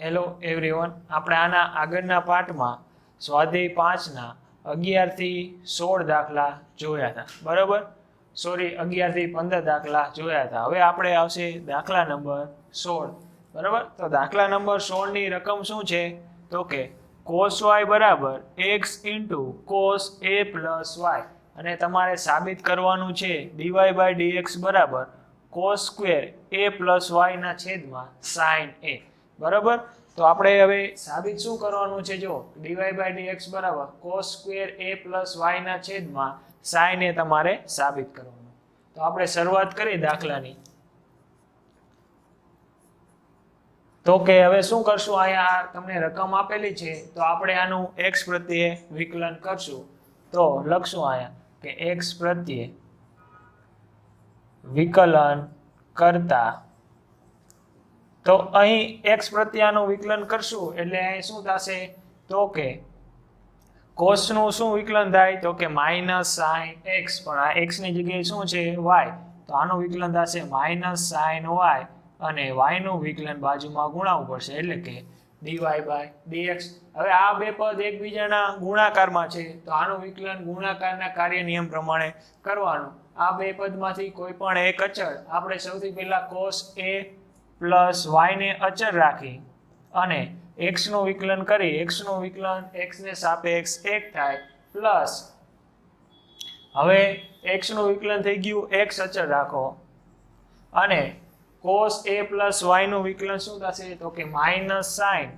Hello everyone, આપણે આના આગળના પાઠમાં સ્વાધ્યાય 5ના 11 થી 16 દાખલા જોયા હતા. બરાબર, સોરી 11 થી 15 દાખલા જોયા હતા. હવે આપણે આવશે દાખલા નંબર 16. બરાબર, તો દાખલા નંબર 16 ની રકમ શું છે? તો કે cos y બરાબર x cos a plus y, અને તમારે સાબિત કરવાનું છે dy by dx બરાબર cos square a plus y ના છેદમાં sin a. બરાબર, તો આપણે હવે સાબિત શું કરવાનું છે? જો dy by dx બરાબર cos square a plus y ના છેદમાં sin a તમારે સાબિત કરવાનું. તો આપણે શરૂઆત કરી દાખલાની. તો કે હવે શું કરશું? અહીંયા તમને રકમ આપેલી છે તો આપણે આનું x પ્રત્યે વિકલન કરશું. તો લખશું અહીંયા કે x પ્રત્યે વિકલન કરતા, તો અહીં x પ્રત્યેનું વિકલન કરશું એટલે અહીં શું થશે? તો કે cos નું શું વિકલન થાય? તો કે માઇનસ sin x, પણ આ x ની જગ્યાએ શું છે? y, તો આનું વિકલન થશે માઇનસ sin y, અને y નું વિકલન બાજુમાં ગુણાવવું પડશે એટલે કે dy by dx. હવે આ બે પદ એકબીજાના ગુણાકારમાં છે તો આનું વિકલન ગુણાકારના કાર્ય નિયમ પ્રમાણે કરવાનું. આ બે પદમાંથી કોઈ પણ એક અચળ આપણે સૌથી પહેલા cos a પ્લસ y ને અચળ રાખી અને x નું વિકલન કરી. x નું વિકલન x ને સાપેક્ષ 1 થાય પ્લસ, હવે x નું વિકલન થઈ ગયું x અચળ રાખો, અને cos a plus y નું વિકલન શું થશે? તો કે માઇનસ sin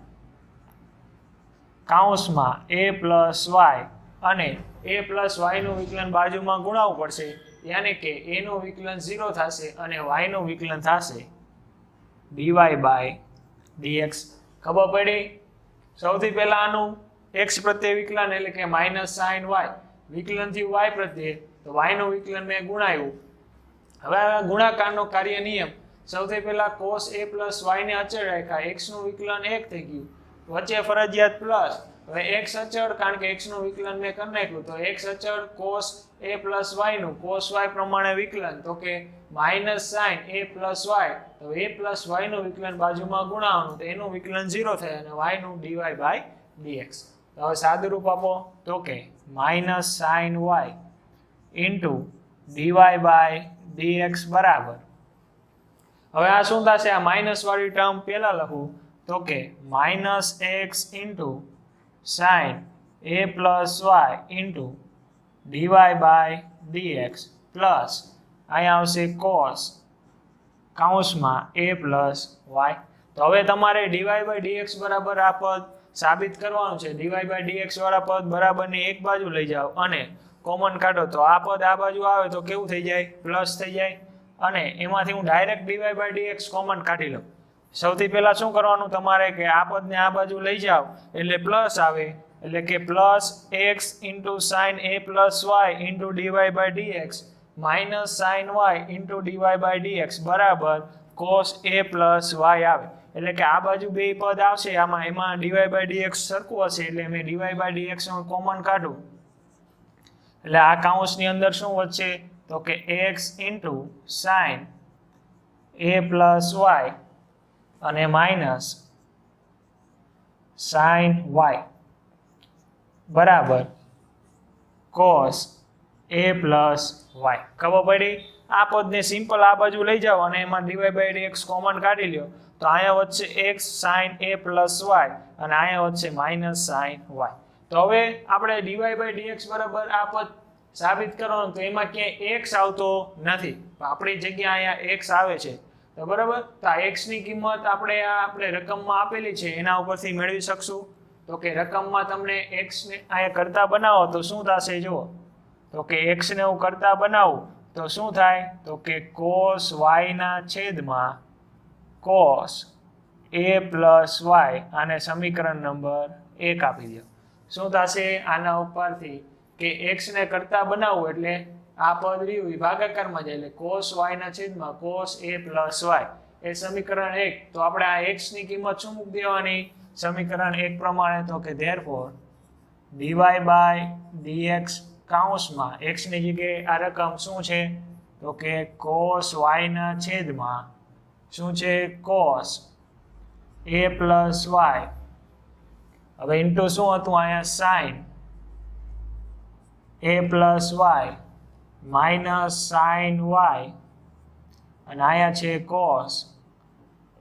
કૌંસમાં a plus y, અને a plus y નું વિકલન બાજુમાં ગુણાવવું પડશે, યાની કે a નું વિકલન 0 થશે અને y નું વિકલન થશે dy by dx. ખબર પડી? સૌથી પહેલા આનું x પ્રત્યે વિકલન એટલે કે માઇનસ sin y, વિકલન થયું y પ્રત્યે તો y નું વિકલન મેં ગુણાવ્યું. હવે ગુણાકારનો કાર્ય નિયમ, સૌથી પહેલા cos a plus y ને અચળ રાખ્યા, x નું વિકલન 1 થઈ ગયું, વચ્ચે ફરજિયાત પ્લસ. હવે x અચળ, કારણ કે x નું વિકલન મેં કરી નાખ્યું, તો x અચળ cos a plus y નું cos y પ્રમાણે વિકલન, તો કે minus sin a plus y, તો a plus y નું વિકલન બાજુમાં ગુણાવવાનું, તો એનું વિકલન 0 થાય અને y નું dy by dx. તો હવે સાદુરૂપ આપો, તો કે minus sin y into dy by dx બરાબર, હવે આ શું થશે? આ માઇનસ વાળી ટર્મ પહેલા લખું, તો કે minus x into sin a plus y into dy by dx plus અહીંયા આવશે cos કૌંસમાં a plus y. તો હવે તમારે dy by dx બરાબર આ પદ સાબિત કરવાનું છે. dy by dx વાળા પદ બરાબરની એક બાજુ લઈ જાઓ અને કોમન કાઢો, તો આ પદ આ બાજુ આવે તો કેવું થઈ જાય? પ્લસ થઈ જાય. અને એમાંથી હું direct dy by dx common કાઢી લઉં. સૌથી પહેલા શું કરવાનું તમારે કે આ પદને આ બાજુ લઈ જાઓ એટલે પ્લસ આવે, એટલે કે plus x into sin a plus y into dy by dx minus sin y into dy by dx બરાબર cos a plus y આવે. એટલે કે આ બાજુ બે પદ આવશે, એમાં dy by dx સરખું હશે એટલે મેં dy by dx કોમન કાઢું, એટલે આ કૌંસની અંદર શું વધશે? તો કે x into sin a plus y અને માઇનસ sin y બરાબર cos a plus y. ખબર પડી? આ પદને સિમ્પલ આ બાજુ લઈ જાઓ અને એમાં dy by dx કોમન કાઢી લ્યો, તો અહીંયા વધશે x sin a plus y અને અહીંયા વધશે માઇનસ sin y. તો હવે આપણે dy by dx બરાબર આ પદ સાબિત કરવાનું, તો એમાં ક્યાંય x આવતો નથી, આપણી જગ્યા અહીંયા x આવે છે. તો બરાબર, તો આ x ની કિંમત આપણે રકમમાં આપેલી છે એના ઉપરથી મેળવી શકશું. તો કે રકમમાં તમને x ને અહીંયા કરતા બનાવો તો શું થશે? જુઓ, તો કે x ને હું કરતા બનાવું તો શું થાય? તો કે cos y ના છેદમાં cos a plus y, આને સમીકરણ નંબર 1 આપી દો. શું થશે આના ઉપરથી? કે x ને કરતા બનાવવું એટલે આ પદ રહ્યું ભાગાકારમાં જાય, એટલે cos y ના છેદમાં cos a plus y એ સમીકરણ 1. તો આપણે આ x ની કિંમત શું મૂકી દેવાની સમીકરણ 1 પ્રમાણે? તો કે therefore dy by dx કૌંસમાં x ની જગ્યાએ આ રકમ શું છે? તો કે cos y ના છેદમાં શું છે? cos a પ્લસ વાય, હવે ઇન્ટુ શું હતું અહીંયા sine a plus y minus sine y, અને અહીંયા છે કોસ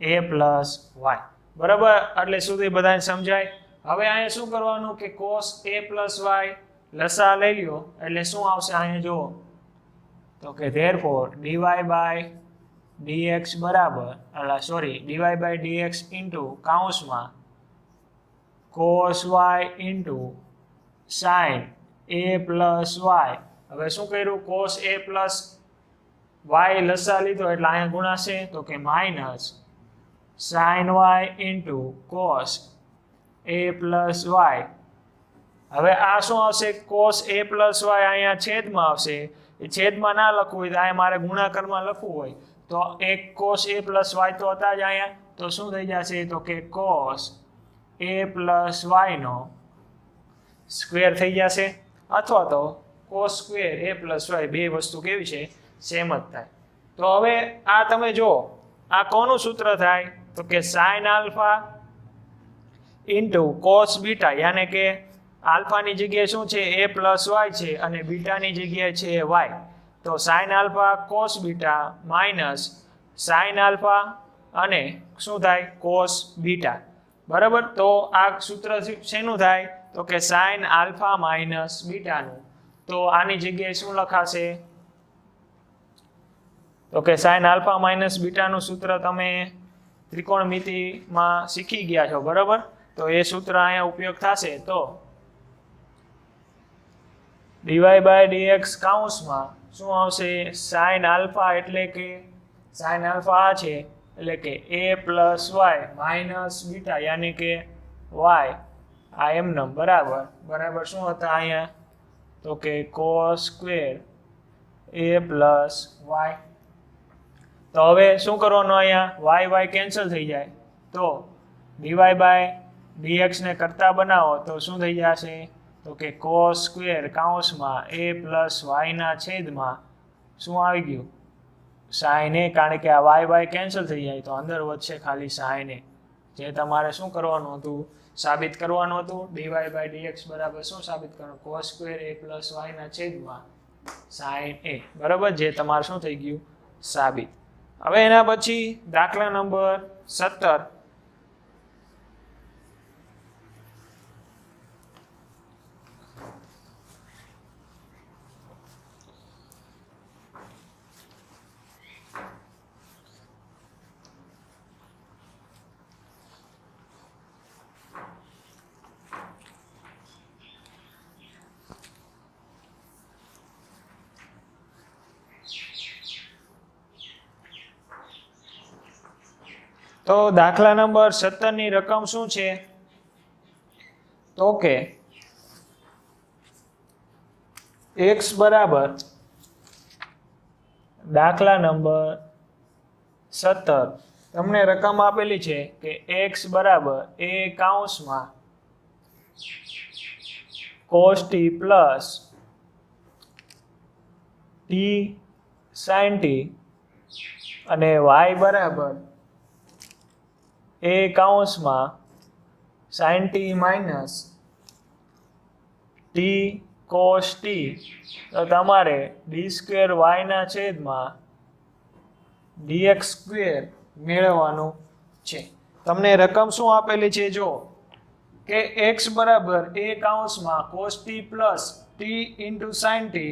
a પ્લસ વાય. બરાબર, એટલે સુધી બધાને સમજાય. હવે અહીંયા શું કરવાનું કે કોસ a પ્લસ વાય લસા લઈ લ્યો એટલે શું આવશે અહીંયા જુઓ તો કે therefore dy by dx બરાબર dy by dx ઇન્ટુ કૌંસમાં cos y ઇન્ટુ sin a પ્લસ વાય. હવે શું કર્યું cos a પ્લસ y લસા લીધો એટલે અહીંયા ગુણાશે તો કે minus sin y into cos a plus y. હવે આ શું આવશે cos a પ્લસ વાય અહીંયા છેદમાં આવશે, એ છેદમાં ના લખવું હોય તો અહીંયા મારે ગુણાકારમાં લખવું હોય તો એક cos a પ્લસ વાય તો હતા જ અહીંયા, તો શું થઈ જશે તો કે cos a પ્લસ વાયનો સ્ક્વેર થઈ જશે, અથવા તો cos square a plus y, બે વસ્તુ કેવી છે સેમ જ થાય. તો હવે આ તમે જો આ કોનું સૂત્ર થાય તો કે sin alpha into cos beta, યાને કે આલ્ફાની જગ્યાએ શું છે a પ્લસ વાય છે અને બીટાની જગ્યાએ છે વાય, તો sin alpha cos beta minus sin alpha અને શું થાય cos બીટા. બરાબર, તો આ સૂત્ર શેનું થાય તો કે sin આલ્ફા માઇનસ બીટાનું, તો આની જગ્યાએ શું લખાશે તો કે sin આલ્ફા માઇનસ બીટાનું સૂત્ર તમે ત્રિકોણમિતિમાં શીખી ગયા છો. બરાબર, તો એ સૂત્ર અહીંયા ઉપયોગ થશે. તો dy by dx કૌંસમાં શું આવશે sin આલ્ફા, એટલે કે sin આલ્ફા આ છે એટલે કે a plus y minus beta, યાની કે y આ એમનેમ બરાબર શું હતા અહીંયા તો કે cos square a plus y. તો હવે શું કરવાનું અહીંયા y કેન્સલ થઈ જાય તો dy by dx ને કરતા બનાવો તો શું થઈ જશે તો કે cos સ્ક્વેર કૌંસમાં a પ્લસ વાયના છેદમાં શું આવી ગયું sin a, કારણ કે આ y કેન્સલ થઈ જાય તો અંદર વધશે ખાલી sin a, જે તમારે શું કરવાનું હતું સાબિત કરવાનું હતું. dy by dx બરાબર શું સાબિત કરવાનું cos સ્ક્વેર a પ્લસ વાયના છેદમાં sin a. બરાબર, જે તમારે શું થઈ ગયું સાબિત. હવે એના પછી દાખલા નંબર 17. તો દાખલા નંબર 17 ની રકમ શું છે તો કે x બરાબર દાખલા નંબર 17 તમને રકમ આપેલી છે કે x બરાબર a કૌંસમાં cos t plus t sin t અને y બરાબર a કૌંસમાં sin t minus t cos t, તો તમારે d સ્ક્વેર y ના છેદમાં dx સ્ક્વેર મેળવવાનું છે. તમને રકમ શું આપેલી છે જો કે x બરાબર a કૌંસમાં cos t plus t into sin t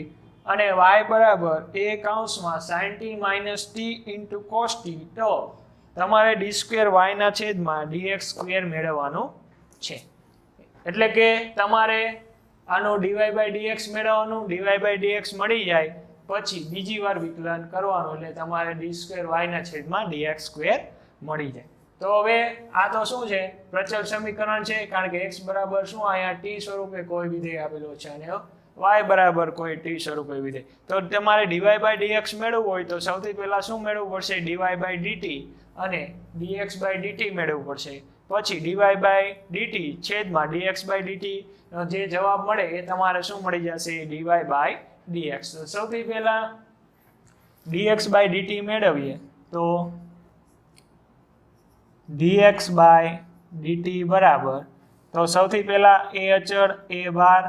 અને y બરાબર a કૌંસમાં sin t minus t into cos t, તો તમારે d સ્ક્વેર y ના છેદમાં dx સ્ક્વેર મેળવવાનું છે. એટલે કે તમારે આનો dy by dx મેળવવાનું, dy by dx મળી જાય પછી બીજી વાર વિકલન કરવાનું એટલે તમારે d સ્ક્વેર y ના છેદમાં dx સ્ક્વેર મળી જાય. તો હવે આ તો શું છે પ્રચલ સમીકરણ છે, કારણ કે x બરાબર શું અહીંયા t સ્વરૂપે કોઈ વિધેય આપેલો છે અને y બરાબર કોઈ t સ્વરૂપે વિધેય. તો તમારે dy by dx મેળવવું હોય તો સૌથી પહેલા શું મેળવવું પડશે dy by dt અને dx by dt મેળવવું પડશે, પછી dy by dt છેદમાં dx by dt નો જે જવાબ મળે એ તમારે શું મળી જશે dy by dx. તો સૌથી પહેલા dx by dt મેળવીએ તો dx બાય dt બરાબર, તો સૌથી પહેલા એ અચળ એ બાર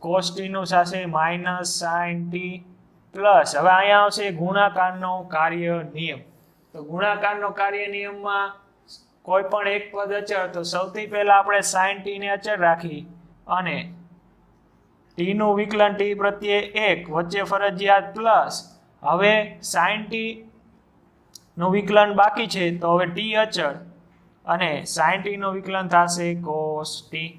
cos t નું થશે માઇનસ સાઇન ટી પ્લસ, હવે અહીંયા આવશે ગુણાકારનો કાર્ય નિયમ. તો ગુણાકારનો કાર્ય નિયમમાં કોઈ પણ એક પદ અચળ, તો સૌથી પહેલા આપણે સાઇન ટી ને અચળ રાખી અને ટી નું વિકલન ટી પ્રત્યે 1 વચ્ચે ફરજિયાત પ્લસ, હવે સાઇન ટી નું વિકલન બાકી છે તો હવે ટી અચળ અને સાઇન ટી નું વિકલન થશે cos ટી.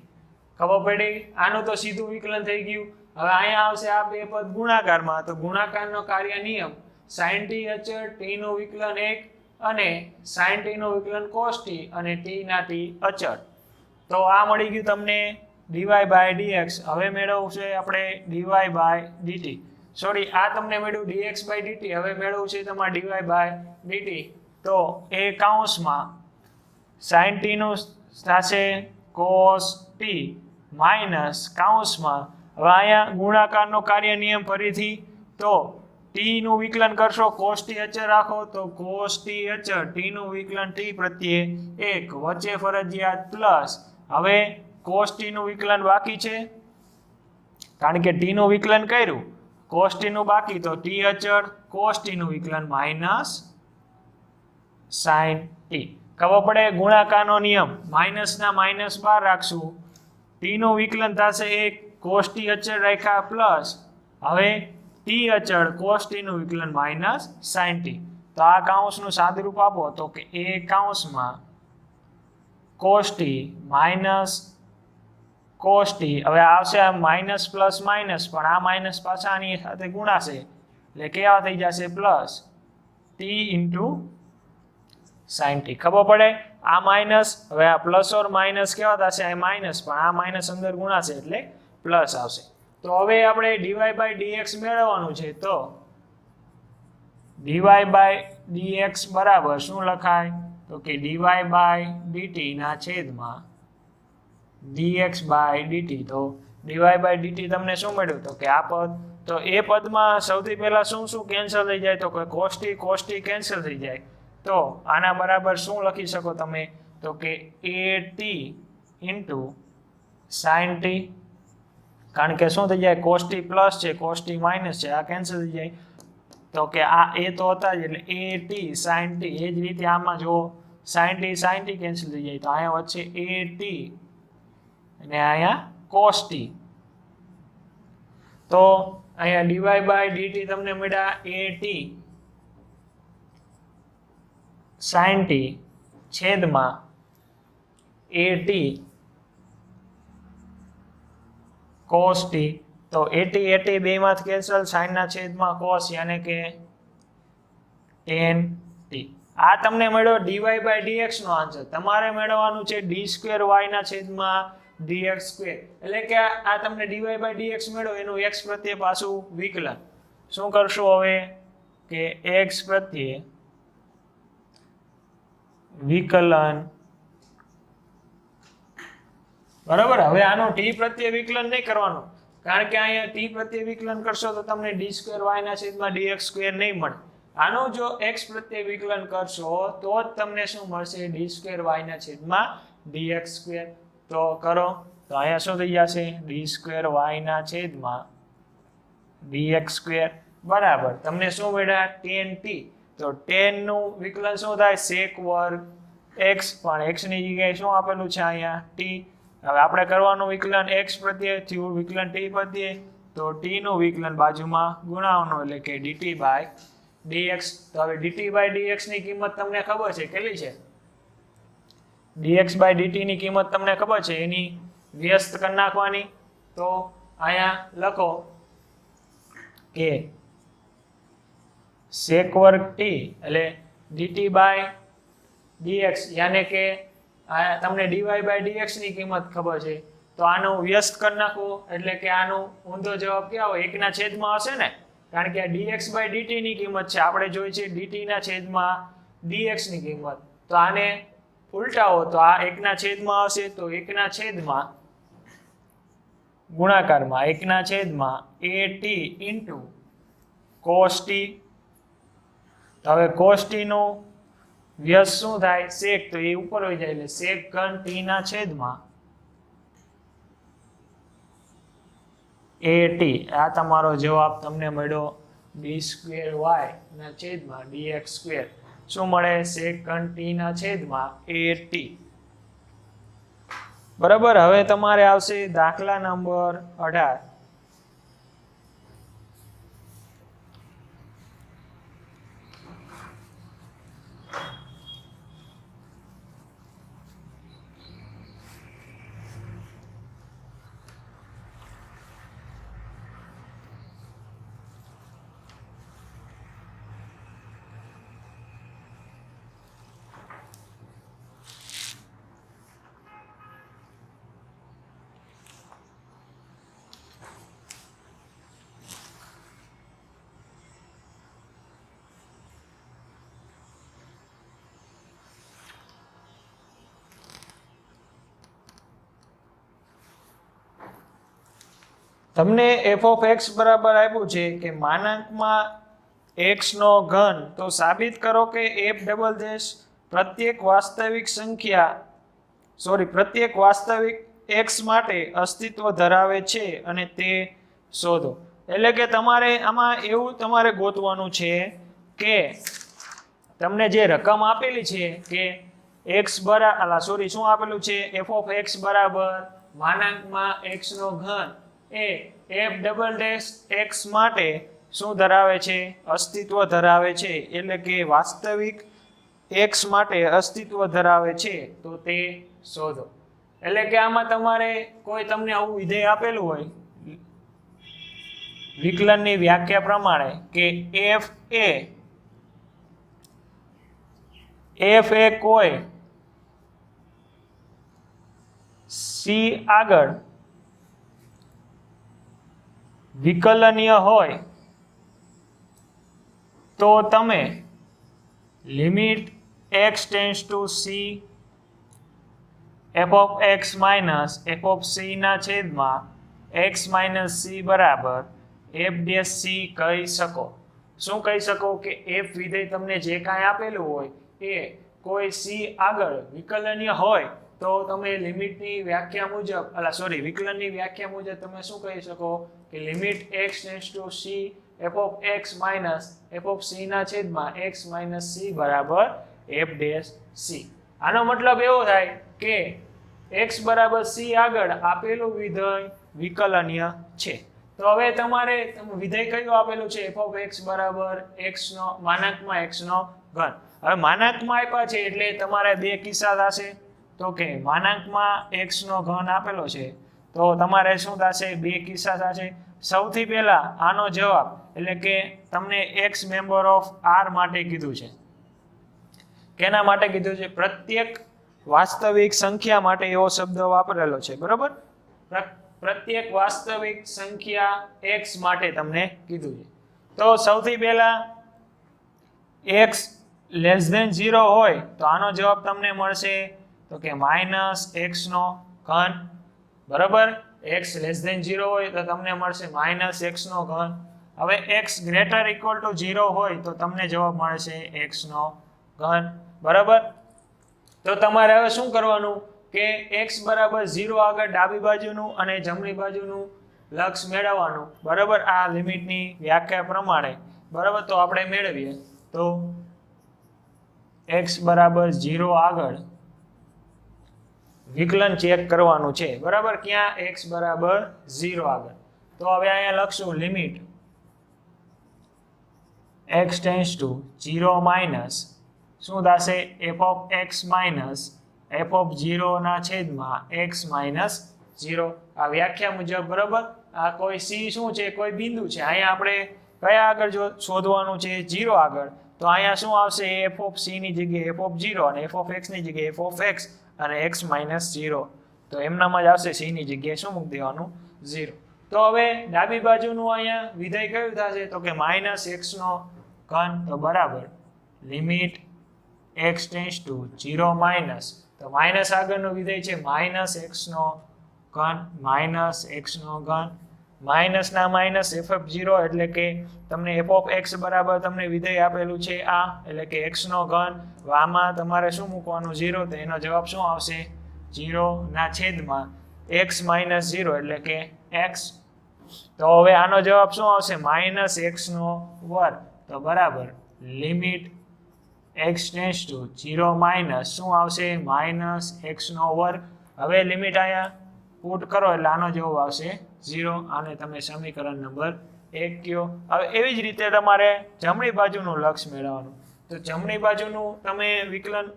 ખબર પડી? આનું તો સીધું વિકલન થઈ ગયું. હવે અહીંયા આવશે આ બે પદ ગુણાકારમાં, તો ગુણાકારનો કાર્ય નિયમ સાઇન ટી અચળ ટી નું વિકલન 1 અને સાઇન ટી નું વિકલન cos ટી અને ટી ના ટી અચળ. તો આ મળી ગયું તમને dy બાય dx. હવે મેળવવું છે આપણે dy બાય dt. સોરી, આ તમને મળ્યું dx બાય dt. હવે મેળવવું છે તમારે dy બાય dt. તો એ કૌંસમાં sin t નું થશે cos t માઇનસ કૌંસમાં, હવે અહીંયા ગુણાકારનો કાર્ય નિયમ ફરીથી, તો t નું વિકલન કરશો cos t અચળ રાખો તો cos t અચળ t નું વિકલન t પ્રત્યે 1 વચ્ચે ફરજિયાત પ્લસ, હવે cos t નું વિકલન બાકી છે કારણ કે t નું વિકલન કર્યું, cos t નું બાકી તો t અચળ cos t નું વિકલન માઇનસ sin t. ખબર પડે? ગુણાકારનો નિયમ માઇનસ ના માઇનસ બાર રાખશું, t નું વિકલન થશે 1 cos t અચળ રાખ્યા પ્લસ, હવે t અચળ cos t નું વિકલન માઇનસ sin t. તો આ કૌંસનું સાદુરૂપ આપો તો કે એ કૌંસમાં cos t minus cos t, હવે આવશે આ માઇનસ પ્લસ માઇનસ, પણ આ માઇનસ પાછા આની સાથે ગુણાશે એટલે કેવા થઈ જશે plus t into sin t. ખબર પડે? આ માઇનસ, હવે આ પ્લસ ઓર માઇનસ કેવા થશે? આ માઇનસ, પણ આ માઇનસ અંદર ગુણાશે એટલે પ્લસ આવશે. તો હવે આપણે dy બાય dx મેળવવાનું છે, તો dy બાય dx બરાબર શું લખાય? તો કે dy બાય dt ના છેદમાં dx બાય dt. તો dy બાય dt તમને શું મળ્યું? તો કે આ પદ. તો એ પદમાં સૌથી પહેલા શું શું કેન્સલ થઈ જાય? તો કે cos t કેન્સલ થઈ જાય. તો આના બરાબર શું લખી શકો તમે? તો કે at ઇન્ટુ sin t, કારણ કે શું થઈ જાય? cos t પ્લસ છે cos t માઇનસ છે, આ કેન્સલ થઈ જાય. તો કે આ એ તો હતા જ એટલે at sin t. એ જ રીતે આમાં જો sin t કેન્સલ થઈ જાય તો અહીંયા વચ્ચે at અને અહીંયા cos t. તો અહીંયા dy બાય dt તમને મળ્યા at sin t છેદમાં at cos t. તો at બે માંથી કેન્સલ, sin ના છેદમાં cos યાને કે tan t. આ તમને મળ્યો dy બાય dx નો આન્સર. તમારે મેળવવાનું છે d2y ના છેદમાં dx2. એટલે કે આ તમને dy બાય dx મળ્યો એનું x પ્રત્યે પાછું વિકલન. શું કરશો હવે? કે x પ્રત્યે વિકલન, બરાબર. હવે આનું t પ્રત્યે વિકલન નહીં કરવાનું, કારણ કે અહીંયા t પ્રત્યે વિકલન કરશો તો તમને d2y ના છેદમાં dx2 નહીં મળે. આનું જો x પ્રત્યે વિકલન કરશો તો જ તમને શું મળશે? d2y ના છેદમાં dx2. તો કરો તો અહીંયા શું થઈ જશે? d2y ના છેદમાં dx2 બરાબર તમને શું મળ્યા? tan t. તો tan નું વિકલન શું થાય? sec વર્ગ x, પણ x ની જગ્યાએ શું આપેલું છે અહીંયા? t. હવે આપણે કરવાનું વિકલન x પ્રત્યે થયું, વિકલન t પ્રત્યે, તો t નું વિકલન બાજુમાં ગુણાવવાનું એટલે કે dt બાય dx. તો હવે dt બાય dx ની કિંમત તમને ખબર છે કેટલી છે? dx બાય dt ની કિંમત તમને ખબર છે, એની વ્યસ્ત કરી નાખવાની. તો અહીંયા લખો કે sec વર્ગ t એટલે dt બાય dx, યાને કે તમને dy બાય dx ની કિંમત ખબર છે, તો આનું વ્યસ્ત કરી નાખો એટલે કે આનો ઊંધો જવાબ ક્યાં હોય? 1 ના છેદમાં હશે ને, કારણ કે આ dx બાય dt ની કિંમત છે, આપણે જોઈ છે dt ના છેદમાં dx ની કિંમત. તો આને ઉલટાવો તો આ 1 ના છેદમાં હશે, તો 1 ના છેદમાં ગુણાકારમાં 1 ના છેદમાં at ઇન્ટુ cos t. તો હવે cos t નું વ્યસ્ત શું થાય sec તો એ ઉપર હોઈ જાય એટલે sec ઘન t ના છેદમાં at આ તમારો જવાબ તમને મળ્યો d2y ના છેદમાં dx2 શું મળે sec ઘન t ના છેદમાં at બરાબર હવે તમારે આવશે દાખલા નંબર 18 તમને f of x બરાબર આપ્યું છે કે માનાંકમાં x નો ઘન તો સાબિત કરો કે f ડબલ ડેશ પ્રત્યેક વાસ્તવિક x માટે અસ્તિત્વ ધરાવે છે અને તે શોધો એટલે કે તમારે આમાં એવું તમારે ગોતવાનું છે કે તમને જે રકમ આપેલી છે કે x બરાબર શું આપેલું છે f of x બરાબર માનાંકમાં x નો ઘન એ f ડબલ ડેશ x માટે શું ધરાવે છે અસ્તિત્વ ધરાવે છે એટલે કે વાસ્તવિક x માટે અસ્તિત્વ ધરાવે છે તો તે શોધો એટલે કે આમાં તમારે કોઈ તમને આવું વિધેય આપેલું હોય વિકલનની વ્યાખ્યા પ્રમાણે કે f એ કોઈ c આગળ વિકલનીય હોય તો તમે limit x tends to c f of x minus f of c ના છેદમાં x માઇનસ c બરાબર f ડેશ c કહી શકો શું કહી શકો કે f વિધેય તમને જે કાંઈ આપેલું હોય એ કોઈ c આગળ વિકલનીય હોય તો તમે લિમિટની વ્યાખ્યા મુજબ વિકલનની વ્યાખ્યા મુજબ તમે શું કહી શકો કે limit x tends to c f of x minus f of c ના છેદમાં x માઇનસ c બરાબર f ડેશ c આનો મતલબ એવો થાય કે x બરાબર c આગળ આપેલું વિધેય વિકલનીય છે તો હવે તમારે વિધેય કયું આપેલું છે f of x બરાબર x નો માનાંકમાં x નો ઘન હવે માનાંકમાં આપ્યા છે એટલે તમારે બે કિસ્સા થશે તો કે માનાંકમાં x નો ઘન આપેલો છે તો તમારે શું થશે બે કિસ્સા થશે સૌથી પહેલા આનો જવાબ એટલે કે તમને x મેમ્બર ઓફ r માટે કીધું છે કેના માટે કીધું છે પ્રત્યેક વાસ્તવિક સંખ્યા માટે એવો શબ્દ વાપરેલો છે બરોબર પ્રત્યેક વાસ્તવિક સંખ્યા x માટે તમને કીધું છે તો સૌથી પહેલા x લેસ ધેન 0 હોય તો આનો જવાબ તમને મળશે તો કે માઇનસ x નો ઘન બરાબર x લેસ ધેન 0 હોય તો તમને મળશે માઇનસ x નો ઘન હવે x ગ્રેટર ઇક્વલ ટુ 0 હોય તો તમને જવાબ મળશે x નો ઘન બરાબર તો તમારે હવે શું કરવાનું કે x બરાબર 0 આગળ ડાબી બાજુનું અને જમણી બાજુનું લક્ષ મેળવવાનું બરાબર આ લિમિટની વ્યાખ્યા પ્રમાણે બરાબર તો આપણે મેળવીએ તો x બરાબર 0 આગળ વિકલન ચેક કરવાનું છે બરાબર ક્યાં x બરાબર 0 આગળ તો હવે અહીંયા લખશું limit x tends to 0 minus શું થશે f of x minus f of 0 ના છેદમાં x માઇનસ 0 આ વ્યાખ્યા મુજબ બરાબર આ કોઈ c શું છે કોઈ બિંદુ છે અહીંયા આપણે કયા આગળ જો શોધવાનું છે 0 આગળ તો અહીંયા શું આવશે f of c ની જગ્યાએ f of 0 અને f of x ની જગ્યાએ f of x અને x માઇનસ 0 તો એમનામાં જ આવશે c ની જગ્યાએ શું મૂકી દેવાનું 0 તો હવે ડાબી બાજુનું અહીંયા વિધેય કયું થશે તો કે માઇનસ x નો ઘન તો બરાબર limit x tends to 0 minus તો માઇનસ આગળનું વિધેય છે માઇનસ x નો ઘન માઇનસ x નો ઘન માઇનસના માઇનસ ff0 એટલે કે તમને f(x) બરાબર તમને વિધેય આપેલું છે આ, એટલે કે x નો ઘન, આમાં તમારે શું મૂકવાનું 0, તો એનો જવાબ શું આવશે 0 ના છેદમાં x - 0 એટલે કે x. તો હવે આનો જવાબ શું આવશે -x નો વર્ગ. તો બરાબર limit x tends to 0 minus શું આવશે -x નો વર્ગ. હવે લિમિટ અહીંયા પુટ કરો એટલે આનો જવાબ આવશે 0. આને તમે સમીકરણ નંબર 1 કયો. હવે એવી જ રીતે તમારે જમણી બાજુનું લક્ષ મેળવવાનું. તો જમણી બાજુનું તમે વિકલન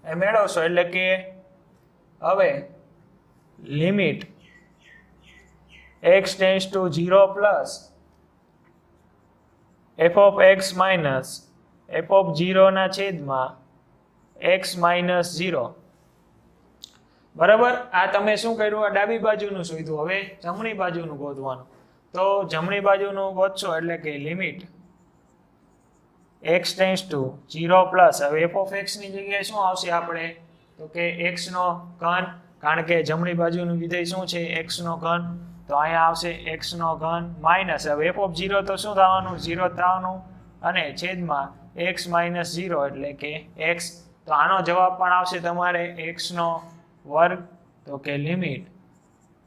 મેળવશો એટલે કે હવે limit x tends to 0 plus f(x) minus f(0) ના છેદમાં x - 0. બરાબર. આ તમે શું કર્યું, આ ડાબી બાજુનું શોધ્યું. હવે જમણી બાજુનું ગોતવાનું. તો જમણી બાજુનું ગોતશો એટલે કે limit x tends to 0 plus, હવે f(x) ની જગ્યાએ શું આવશે આપણે, તો કે x નો ઘન, કારણ કે જમણી બાજુનું વિધેય શું છે x નો ઘન, તો અહીંયા આવશે x નો ઘન માઇનસ, હવે f(0) તો શું થવાનું 0 થવાનું, અને છેદમાં x - 0 એટલે કે x. તો આનો જવાબ પણ આવશે તમારે x નો વર્ગ. તો કે limit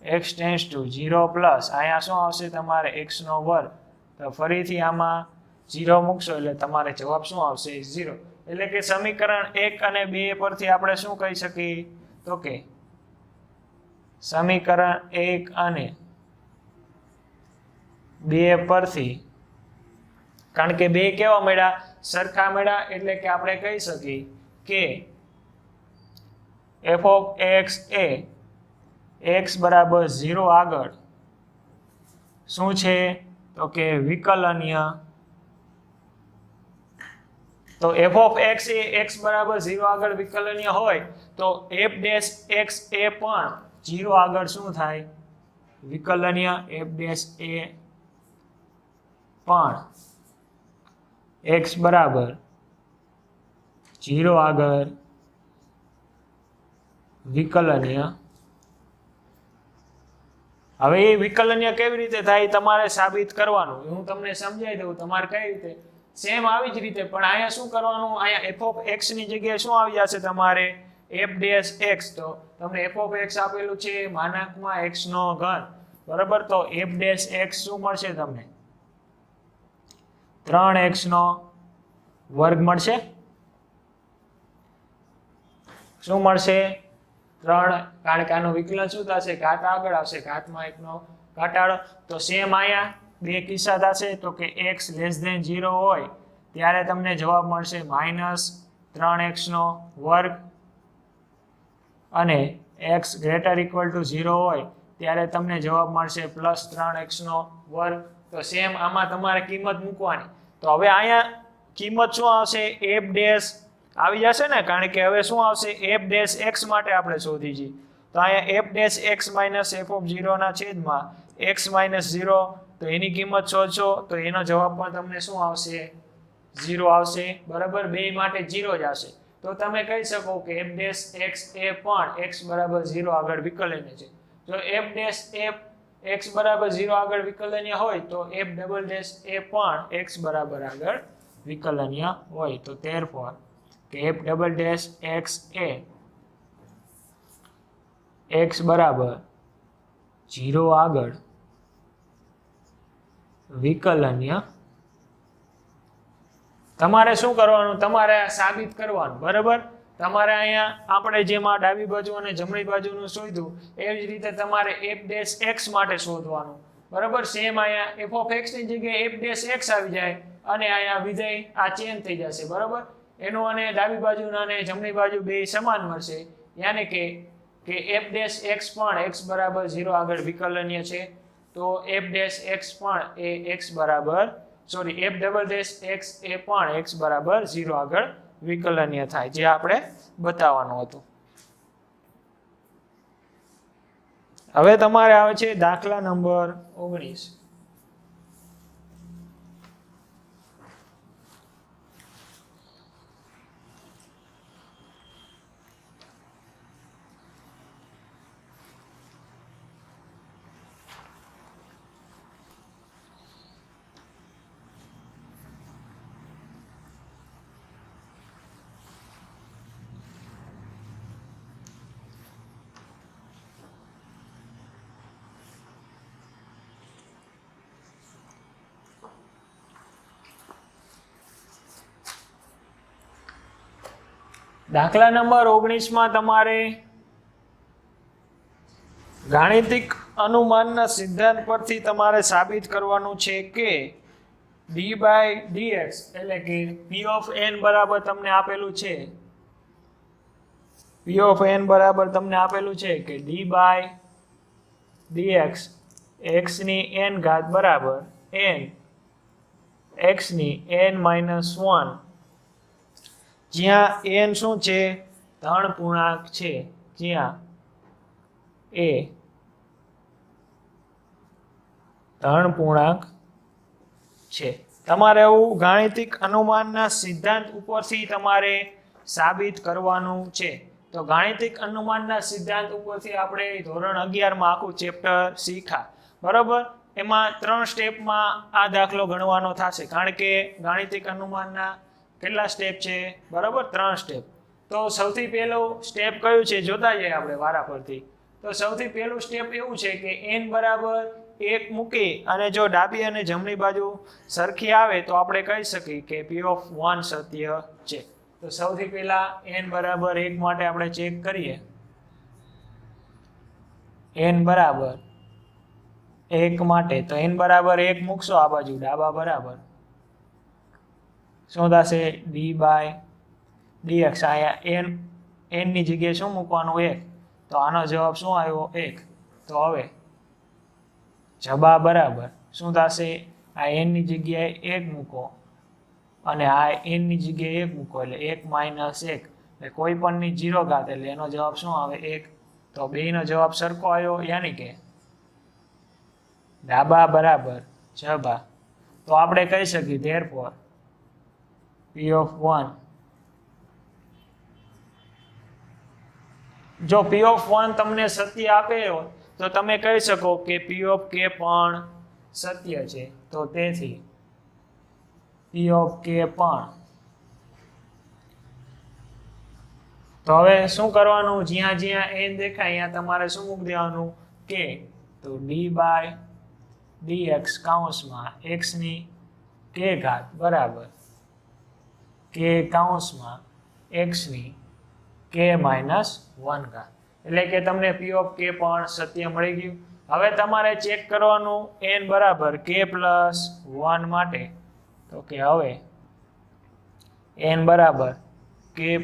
x tends to 0 plus અહીંયા શું આવશે તમારે x નો વર્ગ. તો ફરીથી આમાં 0 મૂકશો એટલે તમારે જવાબ શું આવશે 0. એટલે કે સમીકરણ 1 અને 2 પરથી આપણે શું કહી શકીએ, તો કે સમીકરણ 1 અને 2 પરથી, કારણ કે 2 કેવા મળ્યા સરખા મળ્યા, એટલે કે આપણે કહી શકીએ કે f(x) એ x બરાબર 0 આગળ શું છે, તો કે વિકલનીય. તો f(x) એ x બરાબર 0 આગળ વિકલનીય હોય તો f'(x) એ પણ 0 આગળ શું થાય વિકલનીય. f' એ પણ x બરાબર 0 આગળ વિકલનીય. હવે એ વિકલનીય કેવી રીતે થાય તમારે સાબિત કરવાનું, હું તમને સમજાવી દઉં. તમારે કઈ રીતે સેમ આવી જ રીતે, પણ અહીંયા શું કરવાનું, અહીંયા f(x) ની જગ્યાએ શું આવી જશે તમારે f'(x). તો તમને f(x) આપેલું છે માનાંકમાં x નો ઘન, બરાબર. તો f'(x) શું મળશે તમને 3x નો વર્ગ મળશે. શું મળશે 3, કારણ કે આનું વિકલન શું થશે ઘાત આગળ આવશે, ઘાતમાં 1 નો ઘટાડો. તો સેમ અહીંયા બે કિસ્સા થશે, તો કે x < 0 હોય ત્યારે તમને જવાબ મળશે -3x નો વર્ગ, અને x > 0 હોય ત્યારે તમને જવાબ મળશે +3x નો વર્ગ. તો સેમ આમાં તમારે કિંમત મૂકવાની. તો હવે અહીંયા કિંમત શું આવશે f' આવી જશે ને, કારણ કે હવે શું આવશે f'(x) માટે આપણે શોધી છે. તો અહીંયા f'(x - f(0) ના છેદમાં x - 0, તો એની કિંમત શોધશો તો એનો જવાબ પણ તમને શું આવશે 0 આવશે, બરાબર. બે માટે 0 જ આવશે. તો તમે કહી શકો કે f'(x) એ પણ x બરાબર 0 આગળ વિકલનીય છે. જો f' બરાબર 0 આગળ વિકલનીય હોય તો f'' એ પણ x બરાબર આગળ વિકલનીય હોય. તો therefore કે f'(x) એ x બરાબર 0 આગળ વિકલનીય. તમારે શું કરવાનું, તમારે સાબિત કરવાનું, બરાબર. તમારે અહીંયા આપણે જેમાં ડાબી બાજુ અને જમણી બાજુનું શોધ્યું એવી જ રીતે તમારે f'(x) માટે શોધવાનું, બરાબર. સેમ અહીંયા f(x) ની જગ્યાએ f'(x) આવી જાય અને અહીંયા વિધેય આ ચેન્જ થઈ જશે, બરાબર. એનું અને ડાબી બાજુના અને જમણી બાજુ બે સમાન મળશે, યાની કે f'(x) પણ x બરાબર 0 આગળ વિકલનીય છે. તો f'(x) પણ એ x બરાબર f'(x) એ પણ x બરાબર 0 આગળ વિકલનીય થાય, જે આપણે બતાવવાનું હતું. હવે તમારે આવે છે દાખલા નંબર 19. દાખલા નંબર 19 માં તમારે ગાણિતિક અનુમાનના સિદ્ધાંત પરથી તમારે સાબિત કરવાનું છે કે d/dx એટલે કે p of n બરાબર તમને આપેલું છે p of n બરાબર તમને આપેલું છે કે d/dx x ની n ઘાત બરાબર n x ની n - 1 જ્યાં n શું છે ધન પૂર્ણાંક છે જ્યાં એ ધન પૂર્ણાંક છે તમારે એવું ગાણિતિક અનુમાનના સિદ્ધાંત ઉપરથી તમારે સાબિત કરવાનું છે તો ગાણિતિક અનુમાનના સિદ્ધાંત ઉપરથી આપણે ધોરણ 11 માં આખું ચેપ્ટર શીખ્યા બરાબર એમાં 3 સ્ટેપમાં આ દાખલો ગણવાનો થશે કારણ કે ગાણિતિક અનુમાનના કેટલા સ્ટેપ છે બરાબર 3 સ્ટેપ તો સૌથી પહેલું સ્ટેપ કયું છે જોતા જઈએ આપણે વારા પરથી તો સૌથી પહેલું સ્ટેપ એવું છે કે n બરાબર 1 મૂકી અને જો ડાબી અને જમણી બાજુ સરખી આવે તો આપણે કહી શકીએ કે p of 1 સત્ય છે તો સૌથી પહેલા n બરાબર 1 માટે આપણે ચેક કરીએ n બરાબર 1 માટે તો n બરાબર 1 મૂકશો આ બાજુ ડાબા બરાબર શું થશે d/dx અહીંયા n ની જગ્યાએ શું મૂકવાનું 1 તો આનો જવાબ શું આવ્યો 1 તો હવે જવાબ બરાબર શું થશે આ n ની જગ્યાએ 1 મૂકો અને આ n ની જગ્યાએ 1 મૂકો એટલે 1 - 1 એટલે કોઈ પણની 0 ઘાત એટલે એનો જવાબ શું આવે 1 તો બેયનો જવાબ સરખો આવ્યો યાની કે ડાબા બરાબર જબા તો આપણે કહી શકીએ therefore p of 1 જો p of 1 તમને સત્ય આપે તો તમે કહી શકો કે p of k પણ સત્ય છે તો તેથી p of k પણ તો હવે શું કરવાનું જ્યાં જ્યાં n દેખાય અહીંયા તમારે શું મૂકી દેવાનું k તો d/dx કૌંસમાં x ની k ઘાત બરાબર k કૌંસમાં x ની k - 1 ઘાત એટલે કે તમને p of k પણ સત્ય મળી ગયું હવે તમારે ચેક કરવાનું n બરાબર k + 1 માટે તો કે હવે n બરાબર k +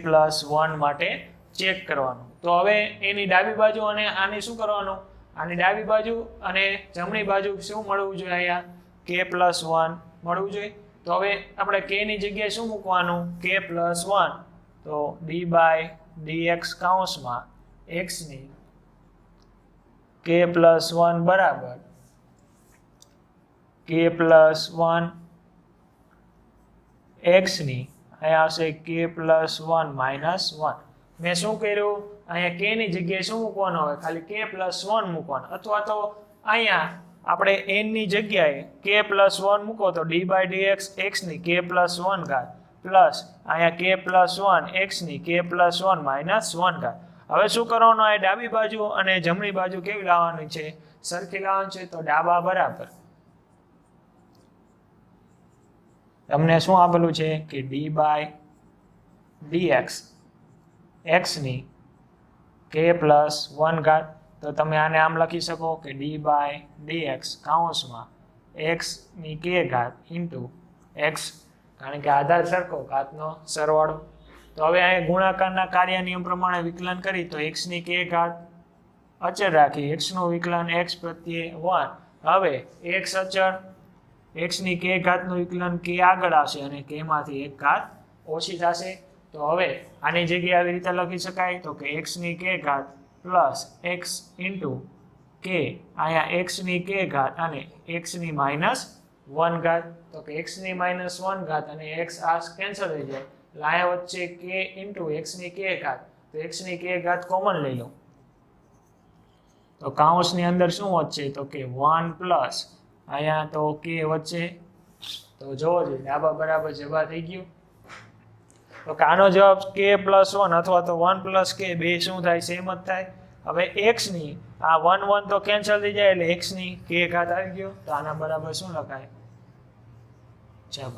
1 માટે ચેક કરવાનું તો હવે એની ડાબી બાજુ અને આની શું કરવાનું આની ડાબી બાજુ અને જમણી બાજુ શું મળવું જોઈએ અહીંયા k + 1 મળવું જોઈએ તો હવે આપણે k ની જગ્યાએ શું મૂકવાનું k + 1 તો d/dx કૌંસમાં x ની k + 1 બરાબર k + 1 x ની અહીંયા આવશે k + 1 - 1 મેં શું કર્યું અહીંયા k ની જગ્યાએ શું મૂકવાનું હવે ખાલી k + 1 મૂકવાનું અથવા તો અહીંયા આપણે n ની જગ્યાએ k + 1 મૂકો તો d/dx x ની k + 1 ઘાત પ્લસ અહીંયા k + 1 x ની k + 1 - 1 ઘાત હવે શું કરવાનું આ ડાબી બાજુ અને જમણી બાજુ કેવી લાવવાની છે સરખી લાવવાની છે તો ડાબા બરાબર તમને શું આપેલું છે કે d/dx x ની k + 1 ઘાત તો તમે આને આમ લખી શકો કે d/dx કૌંસમાં x ની k ઘાત * x કારણ કે આધાર સરખો ઘાતનો સરવાળો તો હવે અહીં ગુણાકારના કાર્ય નિયમ પ્રમાણે વિકલન કરી તો x ની k ઘાત અચળ રાખી x નું વિકલન x પ્રત્યે 1 હવે x અચળ x ની k ઘાતનું વિકલન k આગળ આવશે અને k માંથી 1 ઘાત ઓછી થશે તો હવે આની જગ્યાએ આવી રીતે લખી શકાય તો કે x ની k ઘાત પ્લસ x * k અહીંયા x ની k ઘાત અને x ની -1 ઘાત તો કે x ની -1 ઘાત અને x આ કેન્સલ થઈ જાય એટલે અહીંયા વચ્ચે k * x ની k ઘાત તો x ની k ઘાત કોમન લઈ લો તો કૌંસની અંદર શું વધશે તો કે 1 પ્લસ અહીંયા તો k વચ્ચે તો જોવો જોઈએ ડાબા બરાબર જવાબ થઈ ગયું તો આનો જવાબ k + 1 અથવા તો 1 + k બે શું થાય સેમ જ થાય હવે x ની આ 1 1 તો કેન્સલ થઈ જાય એટલે x ની k ઘાત આવી ગયો તો આના બરાબર શું લખાય જવાબ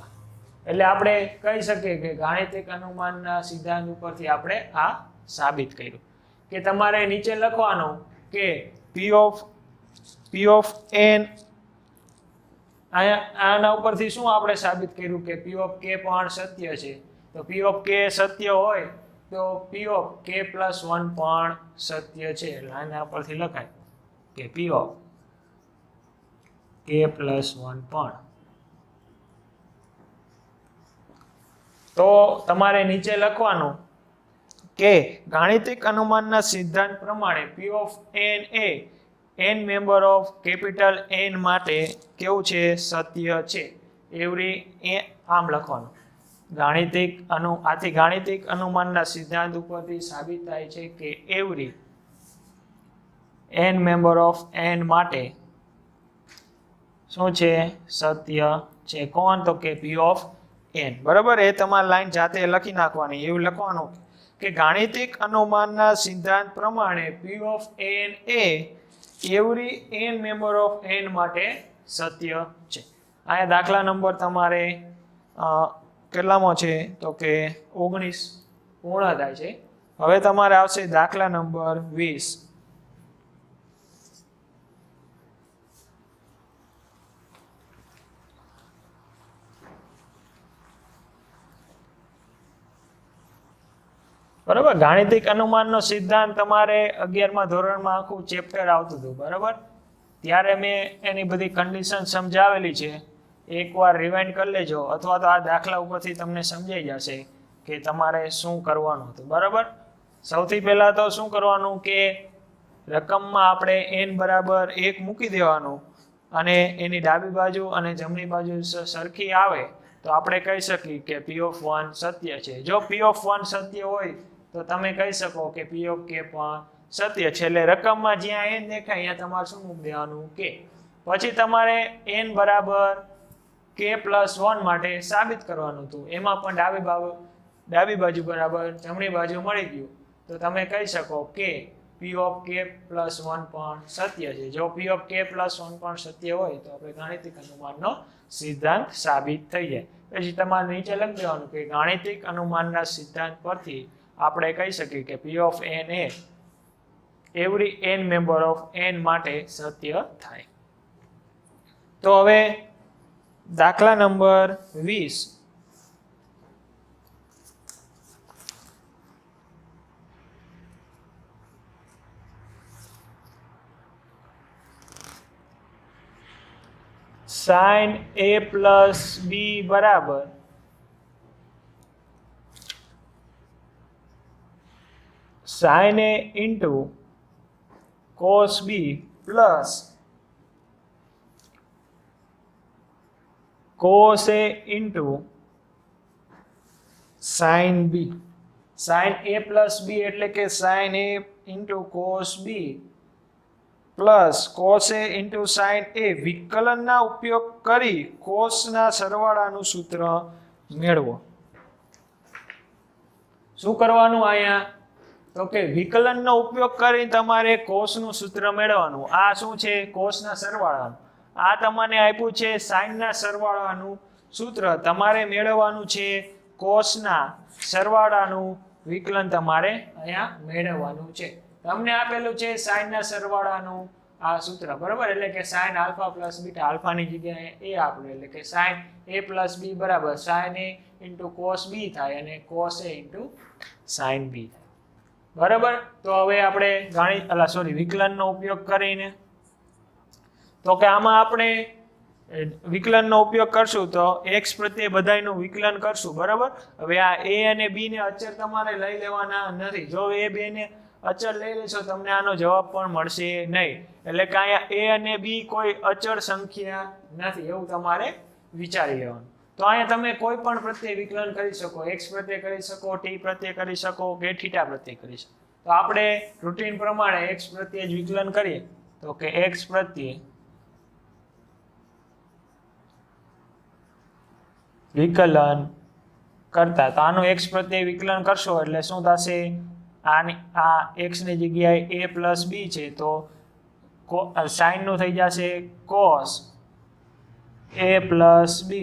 એટલે આપણે કહી શકીએ કે ગાણિતિક અનુમાનના સિદ્ધાંત ઉપરથી આપણે આ સાબિત કર્યું કે તમારે નીચે લખવાનું કે P of n આના ઉપરથી શું આપણે સાબિત કર્યું કે P of k પણ સત્ય છે. તો P of k સત્ય હોય તો P of k plus 1 પણ સત્ય છે. એટલે આના ઉપરથી લખાય કે P of k plus 1 પણ. તો તમારે નીચે લખવાનું કે ગાણિતિક અનુમાનના સિદ્ધાંત પ્રમાણે P of n A n member of capital N માટે કેવું છે? સત્ય છે. એવરી આમ લખવાનું આથી ગાણિતિક અનુમાનના સિદ્ધાંત ઉપરથી સાબિત થાય છે કે every n member of n માટે શું છે? સત્ય છે. કોણ? તો કે P of n. બરાબર. એ તમારે લાઈન જાતે લખી નાખવાની. એવું લખવાનું કે ગાણિતિક અનુમાનના સિદ્ધાંત પ્રમાણે P of n A every n member of n માટે સત્ય છે. અહીંયા દાખલા નંબર તમારે કેટલામાં છે? તો કે 19 પૂર્ણ થાય છે. હવે તમારે આવશે દાખલા નંબર 20. બરાબર. ગાણિતિક અનુમાનનો સિદ્ધાંત તમારે 11મા ધોરણમાં આખું ચેપ્ટર આવતું હતું. બરાબર. ત્યારે મેં એની બધી કન્ડિશન સમજાવેલી છે. એકવાર રિવાઇન્ડ કરી લેજો અથવા તો આ દાખલા ઉપરથી તમને સમજાઈ જશે કે તમારે શું કરવાનું હતું. બરાબર. સૌથી પહેલાં તો શું કરવાનું કે રકમમાં આપણે n બરાબર 1 મૂકી દેવાનું અને એની ડાબી બાજુ અને જમણી બાજુ સરખી આવે તો આપણે કહી શકીએ કે P of 1 સત્ય છે. જો P of 1 સત્ય હોય તો તમે કહી શકો કે P of k પણ સત્ય છે. એટલે રકમમાં જ્યાં n દેખાય અહીંયા તમારે શું મૂકી દેવાનું? k. પછી તમારે n બરાબર k plus 1 માટે સાબિત કરવાનું હતું. એમાં પણ ડાબી બાજુ બરાબર જમણી બાજુ મળી ગયું તો તમે કહી શકો કે P of k plus 1 પણ સત્ય છે. જો P of k plus 1 પણ સત્ય હોય તો આપણે ગાણિતિક અનુમાનનો સિદ્ધાંત સાબિત થઈ જાય. પછી તમારે નીચે લખી દેવાનું કે ગાણિતિક અનુમાનના સિદ્ધાંત પરથી આપણે કહી શકીએ કે P of n A every n member of n માટે સત્ય થાય. તો હવે દાખલા number 20. sin a plus b બરાબર sin a into cos b plus cos a into sin b. sin a plus b એટલે કે sin a into cos b plus cos a into sin a વિકલનના ઉપયોગ કરી કોસના સરવાળાનું સૂત્ર મેળવો. શું કરવાનું અહીંયા? તો કે વિકલનનો ઉપયોગ કરી તમારે કોસનું સૂત્ર મેળવવાનું. આ શું છે? કોસના સરવાળાનું. આ તમને આપ્યું છે સાઇનના સરવાળાનું સૂત્ર. તમારે મેળવવાનું છે કોસના સરવાળાનું વિકલન. તમારે અહીંયા મેળવવાનું છે. તમને આપેલું છે સાઇનના સરવાળાનું આ સૂત્ર. બરાબર. એટલે કે sin આલ્ફા પ્લસ બીટા, આલ્ફાની જગ્યાએ એ આપણે એટલે કે sin a પ્લસ b બરાબર sin a into cos b થાય અને cos a into sin b થાય. બરાબર. તો હવે આપણે વિકલનનો ઉપયોગ કરીને તો કે આમાં આપણે વિકલનનો ઉપયોગ કરશું તો x પ્રત્યે બધાયનું વિકલન કરશું. બરાબર. હવે આ a અને b ને અચળ તમારે લઈ લેવાના નથી. જો એ બે ને અચળ લઈ લેશો તમને આનો જવાબ પણ મળશે નહીં. એટલે કે અહીંયા a અને b કોઈ અચળ સંખ્યા નથી એવું તમારે વિચારી લેવાનું. તો અહીંયા તમે કોઈ પણ પ્રત્યે વિકલન કરી શકો. x પ્રત્યે કરી શકો, t પ્રત્યે કરી શકો કે થીટા પ્રત્યે કરી શકો. તો આપણે રૂટીન પ્રમાણે x પ્રત્યે જ વિકલન કરીએ તો કે x પ્રત્યે વિકલન કરતા તો આનું x પ્રત્યે વિકલન કરશો એટલે શું થશે? આ x ની જગ્યાએ a પ્લસ b છે તો સાઇન નું થઈ જશે cos a પ્લસ b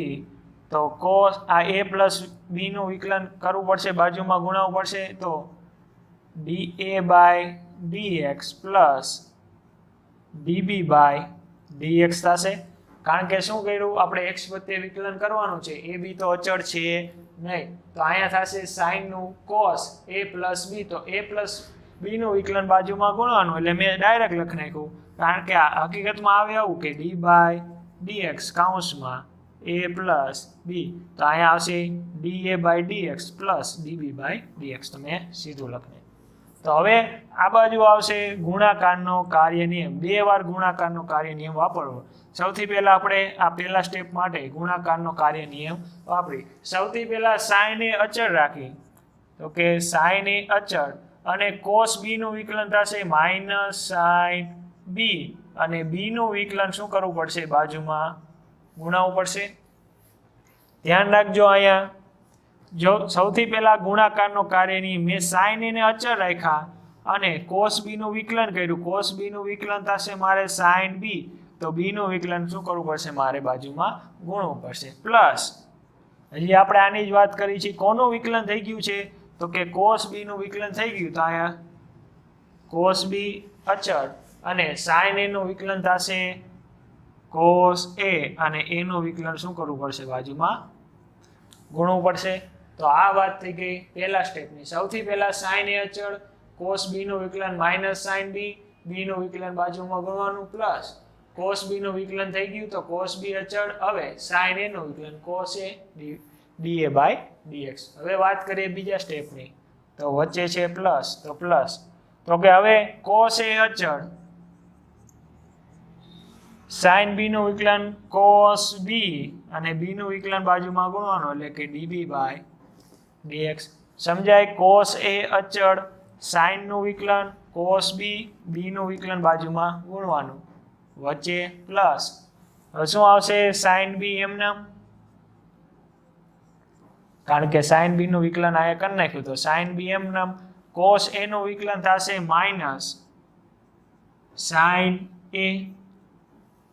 તો કોસ આ a પ્લસ b નું વિકલન કરવું પડશે, બાજુમાં ગુણાવવું પડશે, તો dA by dx plus dB by dx થશે. કારણ કે શું કર્યું આપણે x વચ્ચે વિકલન કરવાનું છે, a b તો અચળ છે નહીં, તો અહીંયા થશે sin નું cos a પ્લસ b, તો a પ્લસ b નું વિકલન બાજુમાં ગુણવાનું, એટલે મેં ડાયરેક્ટ લખી નાખ્યું. કારણ કે આ હકીકતમાં આવે આવું કે d બાય dx કૌંસમાં a પ્લસ b, તો અહીંયા આવશે dA by dx plus dB by dx, તો મેં સીધું લખી. તો હવે આ બાજુ આવશે ગુણાકારનો કાર્ય નિયમ, 2 વાર ગુણાકારનો કાર્ય નિયમ વાપરવો. સૌથી પહેલા આપણે આ પહેલા સ્ટેપ માટે ગુણાકારનો કાર્ય નિયમ વાપરી. સૌથી પહેલા sin એ અચળ રાખી, તો કે sin એ અચળ અને cos b નું વિકલન થશે માઇનસ sin b, અને b નું વિકલન શું કરવું પડશે, બાજુમાં ગુણાવવું પડશે. ધ્યાન રાખજો અહીંયા જો સૌથી પહેલા ગુણાકારનો કાર્ય નિયમ, મેં sin ને અચળ રાખ્યા અને cos b નું વિકલન કર્યું, cos b નું વિકલન થશે મારે sin b, તો b નું વિકલન શું કરવું પડશે, મારે બાજુમાં ગુણવું પડશે. પ્લસ હજી આપણે આની જ વાત કરી છે, કોનું વિકલન થઈ ગયું છે, તો કે cos b નું વિકલન થઈ ગયું, તો અહીંયા cos b અચળ અને sin a નું વિકલન થશે cos a, અને a નું વિકલન શું કરવું પડશે, બાજુમાં ગુણવું પડશે. તો આ વાત થઈ ગઈ પહેલા સ્ટેપની. સૌથી પહેલા sin a અચળ, cos b નું વિકલન માઇનસ sin b, b નું વિકલન બાજુમાં ગુણવાનું, પ્લસ cos b નું વિકલન થઈ ગયું, તો cos b અચળ, હવે sin a નું વિકલન cos a dA by dx. હવે વાત કરીએ બીજા સ્ટેપની, તો વચ્ચે છે પ્લસ, તો પ્લસ, તો કે હવે cos a અચળ, sin b નું વિકલન cos b, અને b નું વિકલન બાજુમાં ગુણવાનું, એટલે કે dB બાય dx. સમજાય? cos a અચળ, sin નું વિકલન cos b, b નું વિકલન બાજુમાં ગુણવાનું, વચ્ચે પ્લસ. હવે શું આવશે, sin b એમનામ, કારણ કે sin b નું વિકલન આયા કરી નાખ્યું, તો sin b એમનામ, cos a નું વિકલન થશે માઇનસ sin a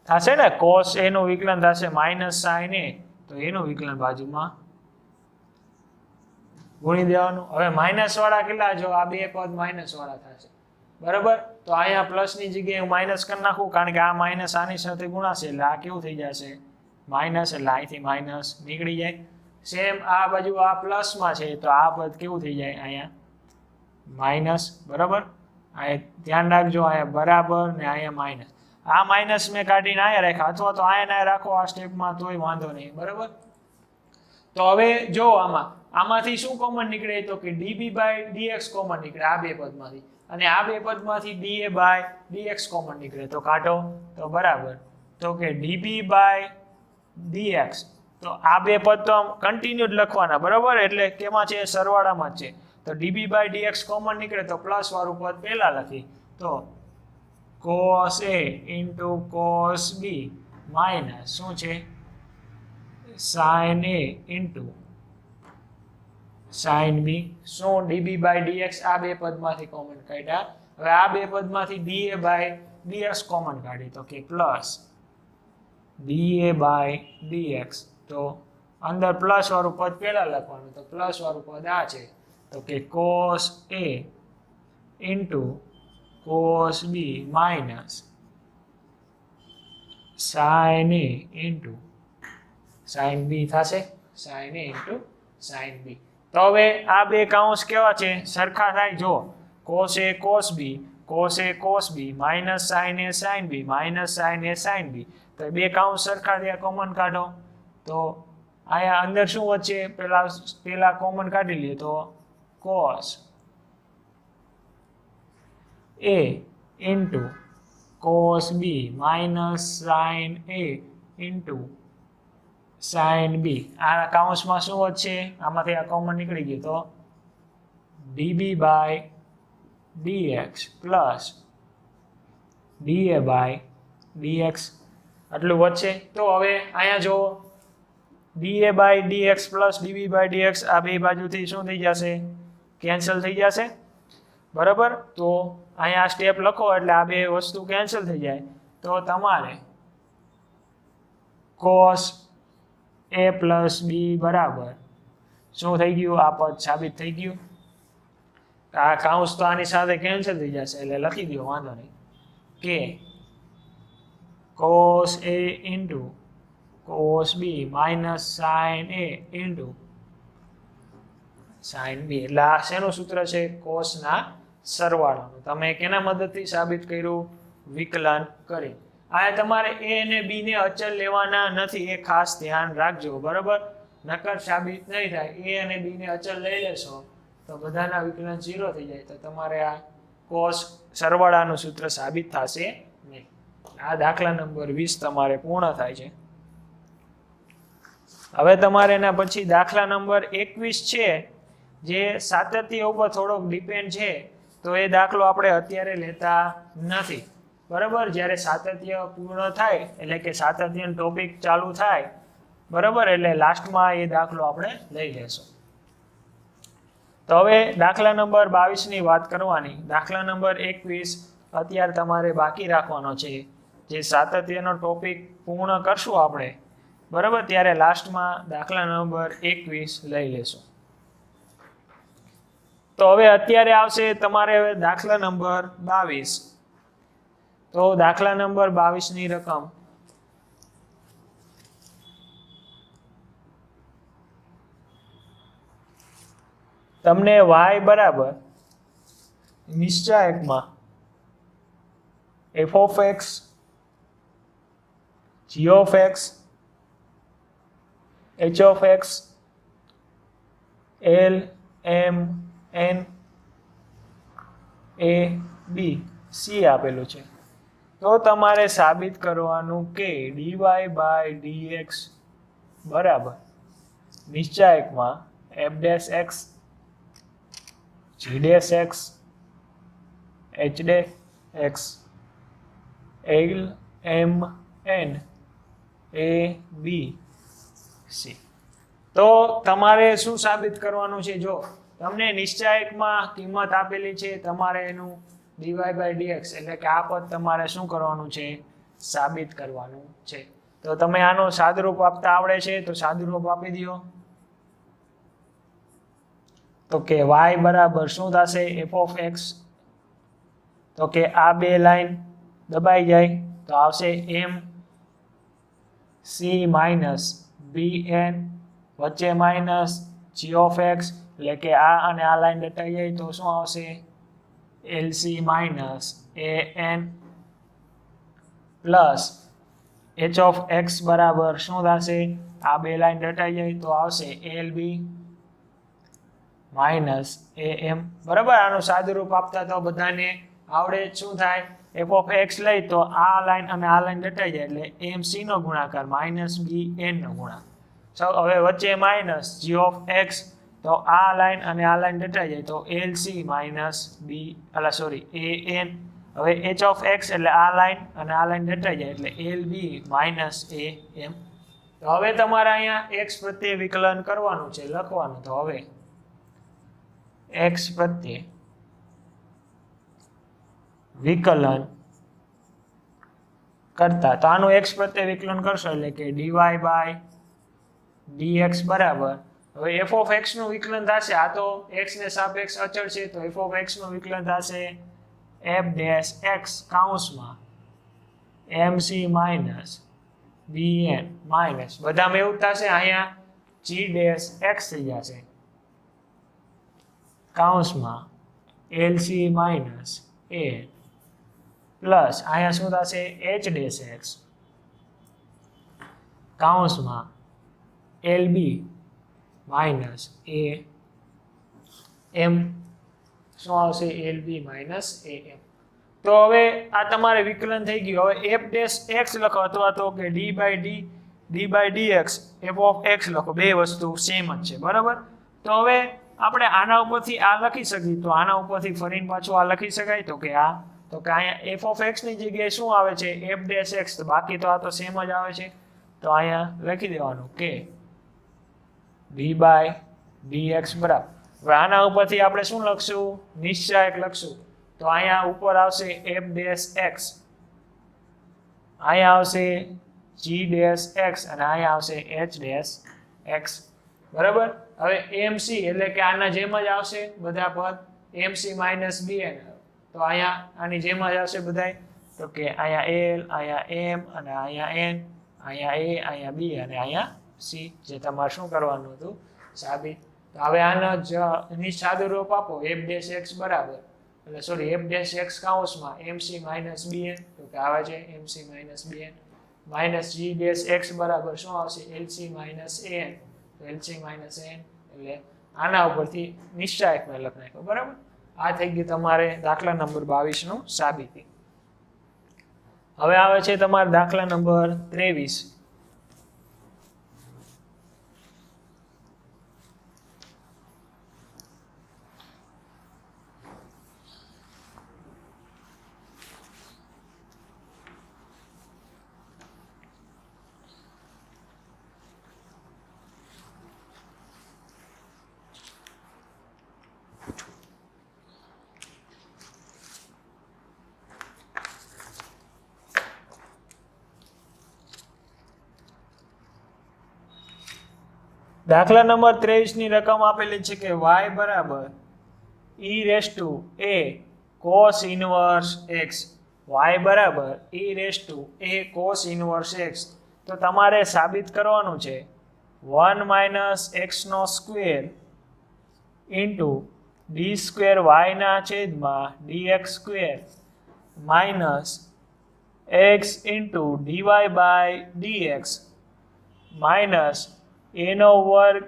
થશે ને, cos a નું વિકલન થશે માઇનસ sin a, તો એનું વિકલન બાજુમાં ગુણી દેવાનું. હવે માઇનસ વાળા કેટલા, જો આ બે પદ માઇનસ વાળા થશે, બરાબર, તો અહીંયા પ્લસ ની જગ્યાએ હું માઇનસ કરી નાખું, કારણ કે આ માઇનસ આની સાથે ગુણાશે, એટલે આ કેવું થઈ જશે, માઇનસ, એટલે અહીંથી માઇનસ નીકળી જાય. સેમ આ બાજુ આ પ્લસમાં છે, તો આ પદ કેવું થઈ જાય, અહીંયા માઇનસ, બરાબર. આ ધ્યાન રાખજો, અહીંયા બરાબર ને અહીંયા માઇનસ, આ માઇનસ મેં કાઢીને અહીંયા રાખ્યા, અથવા તો અહીંયા રાખો આ સ્ટેપમાં, તોય વાંધો નહીં, બરાબર. તો હવે જો આમાંથી શું કોમન નીકળે, તો કે dB બાય dx કોમન નીકળે આ બે પદમાંથી, અને આ બે પદમાંથી dA બાય dx કોમન નીકળે, તો કાઢો, તો બરાબર, તો કે dB બાય dx, તો આ બે પદ તો કન્ટિન્યુ જ લખવાના, બરાબર, એટલે કેમાં છે, સરવાળામાં જ છે. તો dB બાય dx કોમન નીકળે, તો પ્લસ વાળું પદ પહેલા લખી, તો cos a into cos b minus શું છે, sin a into sin b, શું dB બાય dx આ બે પદમાંથી કોમન કાઢ્યા. હવે આ બે પદમાંથી dA બાય dx કોમન કાઢી, તો કે પ્લસ dA બાય dx, તો અંદર પ્લસ વાળું પદ પહેલા લખવાનું, તો પ્લસ વાળું પદ આ છે, તો કે cos a into cos b minus sin a into sin b થશે, sin a into sin b. તો હવે આ બે કૌંસ કેવા છે, સરખા થાય. જો cos a cos b, cos a cos b, minus sin a sin b, minus sin a sin b, તો બે કૌંસ સરખા થયા, કોમન કાઢો. તો અહીંયા અંદર શું વચ્ચે, પેલા કોમન કાઢી લઈએ, તો cos a into cos b minus sin a into sin b. આ કૌંસમાં શું વધશે, આમાંથી આ કોમન નીકળી ગયું, તો dB by dx plus dA by dx આટલું વધશે. તો હવે અહીંયા જો dA by dx plus dB by dx આ બે બાજુથી શું થઈ જશે, કેન્સલ થઈ જશે, બરાબર. તો અહીંયા આ સ્ટેપ લખો એટલે આ બે વસ્તુ કેન્સલ થઈ જાય. તો તમારે cos a પ્લસ બી બરાબર શું થઈ ગયું? આ પદ સાબિત થઈ ગયું. આ કાઉન્સ તો આની સાથે કેન્સલ થઈ જશે એટલે લખી દો, વાંધો નહીં, કે cos a into cos b minus sin a into sin b. એટલે આ શેનું સૂત્ર છે? કોસના સરવાળાનું. તમે કેના મદદથી સાબિત કર્યું? વિકલન કરી. આ તમારે a અને b ને અચલ લેવાના નથી, એ ખાસ ધ્યાન રાખજો, બરાબર? નકર સાબિત નહીં થાય. a અને b ને અચલ લઈ લેશો તો બધાના વિકલન 0 થઈ જાય, તો તમારે આ કોસ સરવાળાનું સૂત્ર સાબિત થશે નહીં. આ દાખલા નંબર 20 તમારે પૂર્ણ થાય છે. હવે તમારે એના પછી દાખલા નંબર 21 છે, જે સાતત્ય ઉપર થોડોક ડિપેન્ડ છે, તો એ દાખલો આપણે અત્યારે લેતા નથી, બરાબર? જ્યારે સાતત્ય પૂર્ણ થાય એટલે કે સાતત્યનો ટોપિક ચાલુ થાય, બરાબર, એટલે લાસ્ટમાં એ દાખલો આપણે લઈ લેશું. તો હવે દાખલા નંબર 22 ની વાત કરવાની. દાખલા નંબર 21 અત્યારે તમારે બાકી રાખવાનો છે. જે સાતત્યનો ટોપિક પૂર્ણ કરશું આપણે, બરાબર, ત્યારે લાસ્ટમાં દાખલા નંબર 21 લઈ લેશું. તો હવે અત્યારે આવશે તમારે હવે દાખલા નંબર 22. તો દાખલા નંબર 22 ની રકમ તમને y બરાબર નિશ્ચાયકમાં f of x, g of x, h of x, l, m, n, a, b, c આપેલું છે. તો તમારે સાબિત કરવાનું કે dy by dx બરાબર નિશ્ચાયકમાં f dash x, g dash x, h dash x, l, m, n, a, b, c. તો તમારે શું સાબિત કરવાનું છે? જો તમને નિશ્ચાયકમાં કિંમત આપેલી છે, તમારે એનું dy by dx એટલે કે આ પદ તમારે શું કરવાનું છે? સાબિત કરવાનું છે. તો તમે આનો સાદુરૂપ આપતા આવડે છે તો સાદુરૂપ આપી દો. તો કે y બરાબર શું થશે? f of x. તો કે આ બે લાઈન દબાઈ જાય તો આવશે m c માઇનસ bn વચ્ચે માઇનસ g of x, એટલે કે આ અને આ લાઈન દટાઈ જાય તો શું આવશે? lc minus an plus h of x બરાબર શું થશે? આ બે લાઈન દટાઈ જાય તો આવશે lb માઇનસ am, બરાબર? આનું સાદુરૂપ આપતા તો બધાને આવડે. શું થાય? f of x લઈ તો આ લાઈન અને આ લાઈન દટાઈ જાય એટલે mc નો ગુણાકાર માઇનસ bn નો ગુણાકાર. હવે વચ્ચે માઇનસ g of x, તો આ લાઈન અને આ લાઈન દટાઈ જાય તો lc માઇનસ an. હવે h of x એટલે આ લાઈન અને આ લાઈન દટાઈ જાય એટલે lb માઇનસ am. તો હવે તમારે અહીંયા x પ્રત્યે વિકલન કરવાનું છે, લખવાનું. તો હવે x પ્રત્યે વિકલન કરતા તો આનું x પ્રત્યે વિકલન કરશો એટલે કે dy by dx બરાબર. હવે f of x નું વિકલન થશે, આ તો x ને સાપેક્ષ અચળ છે તો f of x નું વિકલન થશે f dash x કૌંસમાં mc માઇનસ bn માઇનસ બધામાં એવું થશે, અહીંયા g dash x થઈ જશે કૌંસમાં lc માઇનસ a પ્લસ અહીંયા શું થશે? h dash x કૌંસમાં lb માઇનસ a m શું આવશે? lb minus am. તો હવે આ તમારે વિકલન થઈ ગયું. હવે f dash x લખો અથવા તો કે d by dx f of x લખો, બે વસ્તુ સેમ જ છે, બરાબર? તો હવે આપણે આના ઉપરથી આ લખી શકીએ, તો આના ઉપરથી ફરીને પાછું આ લખી શકાય. તો કે આ તો કે અહીંયા f of x ની જગ્યાએ શું આવે છે? f dash x. તો બાકી તો આ તો સેમ જ આવે છે, તો અહીંયા લખી દેવાનું કે d by dx બરાબર. હવે આના ઉપરથી આપણે શું લખશું? નિશ્ચાયક લખશું. તો અહીંયા ઉપર આવશે f dash x, અહીંયા આવશે g ડેશ x અને અહીંયા આવશે h ડેશ x બરાબર. હવે mc એટલે કે આના જેમ જ આવશે બધા પદ mc માઇનસ bn, તો અહીંયા આની જેમ જ આવશે બધાય, તો કે અહીંયા l, અહીંયા m અને અહીંયા n, અહીંયા a, અહીંયા b અને અહીંયા c, જે તમારે શું કરવાનું હતું સાબિત. તો હવે આનો જ સાદુરૂપ આપો f ડેશ x બરાબર, એટલે સોરી f ડેશ x કૌંસમાં mc માઇનસ bn, તો કે આવે છે mc minus bn minus g dash x બરાબર શું આવશે lc માઇનસ an, તો lc માઇનસ an, એટલે આના ઉપરથી નિશ્ચાયક મેં લખી નાખ્યો બરાબર. આ થઈ ગયું તમારે દાખલા નંબર 22 નું સાબિતી. હવે આવે છે તમારે દાખલા નંબર 23. દાખલા નંબર 23 ની રકમ આપેલી છે કે y બરાબર e raise to a cos inverse x, y બરાબર e raise to a cos inverse x. તો તમારે સાબિત કરવાનું છે 1 માઇનસ x નો square into d square y ના છેદમાં dx square minus x into dy by dx minus a નો વર્ગ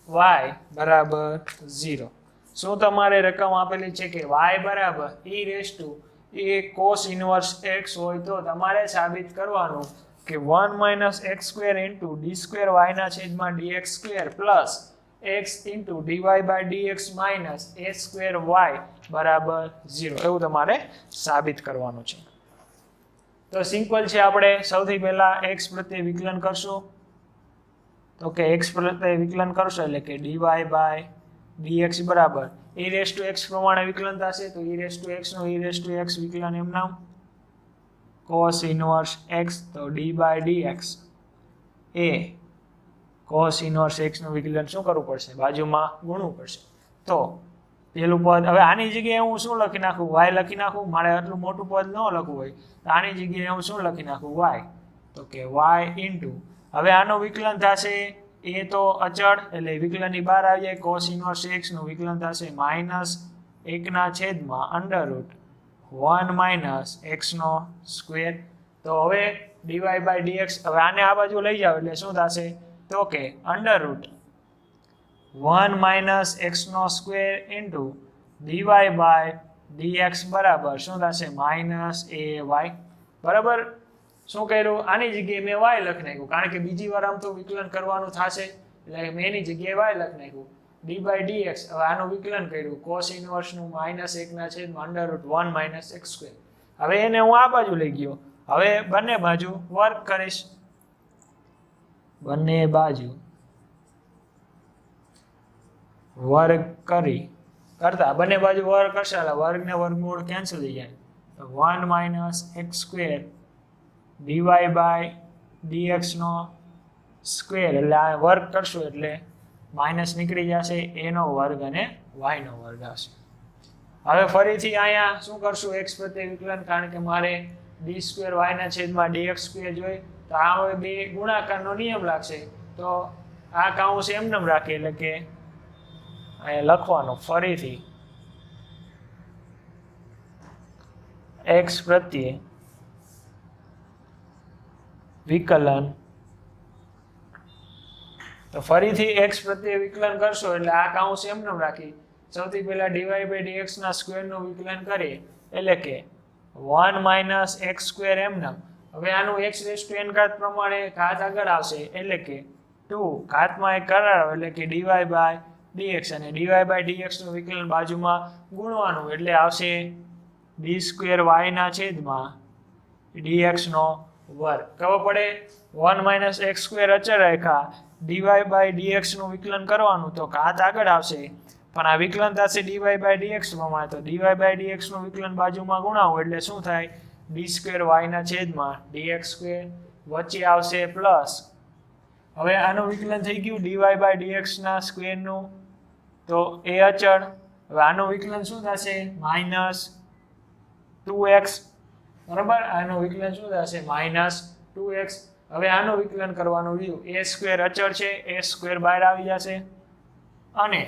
y બરાબર 0. શું તમારે રકમ આપેલી છે કે y બરાબર e raise to a cos inverse x હોય તો તમારે સાબિત કરવાનું કે 1 minus x square into d square y ના છેદમાં dx square plus x into dy by dx minus a square y બરાબર 0, એવું તમારે સાબિત કરવાનું છે. તો સિમ્પલ છે, આપણે સૌથી પહેલા x પ્રત્યે વિકલન કરશું, તો કે x પ્રત્યે વિકલન કરશો એટલે કે dy બાય dx બરાબર e રેસ ટુ x પ્રમાણે વિકલન થશે, તો e રેસ ટુ x નું e રેસ ટુ x વિકલન એમ નામ cos ઇનવર્સ x, તો d બાય dx એ cos ઇનવર્સ x નું વિકલન શું કરવું પડશે બાજુમાં ગુણવું પડશે. તો પેલું પદ હવે આની જગ્યાએ હું શું લખી નાખું y લખી નાખું, મારે આટલું મોટું પદ ન લખવું હોય તો આની જગ્યાએ હું શું લખી નાખું y, તો કે y ઇન્ટુ હવે આનું વિકલન થશે એ તો અચળ એટલે વિકલનની બહાર આવી જાય, cos ઇનવર્સ x નું વિકલન થશે માઇનસ 1 ના છેદમાં અંડર રૂટ 1 માઇનસ x નો સ્ક્વેર. તો હવે dy બાય dx હવે આને આ બાજુ લઈ જાવ એટલે શું થશે, તો કે અંડર રૂટ 1 માઇનસ x નો square into dy by dx બરાબર શું થશે માઇનસ ay બરાબર. શું કર્યું, આની જગ્યાએ મેં y લખી નાખ્યું, કારણ કે બીજી વાર આમ તો વિકલન કરવાનું થશે એટલે મેં એની જગ્યાએ y લખી નાખ્યું d બાય dx. હવે આનું વિકલન કર્યું cos ઇનવર્સ નું માઇનસ 1 ના છેદમાં under root 1 minus x square. હવે એને હું આ બાજુ લઈ ગયો, હવે બંને બાજુ વર્ગ કરીશ, બંને બાજુ વર્ગ કરતા બંને બાજુ વર્ગ કરશે એટલે વર્ગ ને વર્ગમૂળ કેન્સલ થઈ જાય, તો 1 minus x square dy by dx નો સ્ક્વેર એટલે આ વર્ગ કરશું એટલે માઇનસ નીકળી જશે, a નો વર્ગ અને y નો વર્ગ આવશે. હવે ફરીથી અહીંયા શું કરશું x પ્રત્યે વિકલન, કારણ કે મારે d સ્ક્વેર y ના છેદમાં dx સ્ક્વેર જોઈએ, તો આ હવે બે ગુણાકારનો નિયમ લાગશે, તો આ કાઉન્સ એમનેમ રાખીએ એટલે કે અહીંયા લખવાનું ફરીથી x પ્રત્યે વિકલન. તો ફરીથી x પ્રત્યે વિકલન કરશો એટલે આ કાઉન્સ એમનેમ રાખી સૌથી પહેલા dy બાય dx ના સ્ક્વેર નું વિકલન કરીએ એટલે કે 1 માઇનસ x સ્ક્વેર એમનેમ. હવે આનું x રેસ ટુ n ઘાત પ્રમાણે ઘાત આગળ આવશે એટલે કે 2 ઘાતમાં એક કરાર એટલે કે dy બાય dx અને dy બાય dx નું વિકલન બાજુમાં ગુણવાનું એટલે આવશે d સ્ક્વેર y ના છેદમાં dx નો વર્ગ. ખબર પડે 1 માઇનસ x સ્ક્વેર અચળ રેખા dy બાય dx નું વિકલન કરવાનું તો ઘાત આગળ આવશે પણ આ વિકલન થશે dy બાય dx પ્રમાણે, તો dy બાય dx નું વિકલન બાજુમાં ગુણાવો એટલે શું થાય d સ્ક્વેર y ના છેદમાં dx સ્ક્વેર વચ્ચે આવશે પ્લસ. હવે આનું વિકલન થઈ ગયું dy બાય dx ના સ્ક્વેરનું, તો એ અચળ. હવે આનું વિકલન શું થશે? Minus 2x. બરાબર, આનું વિકલન શું થશે? Minus 2x. હવે આનું વિકલન કરવાનું રહ્યું, એ સ્ક્વેર અચળ છે, એ સ્ક્વેર બહાર આવી જશે, અને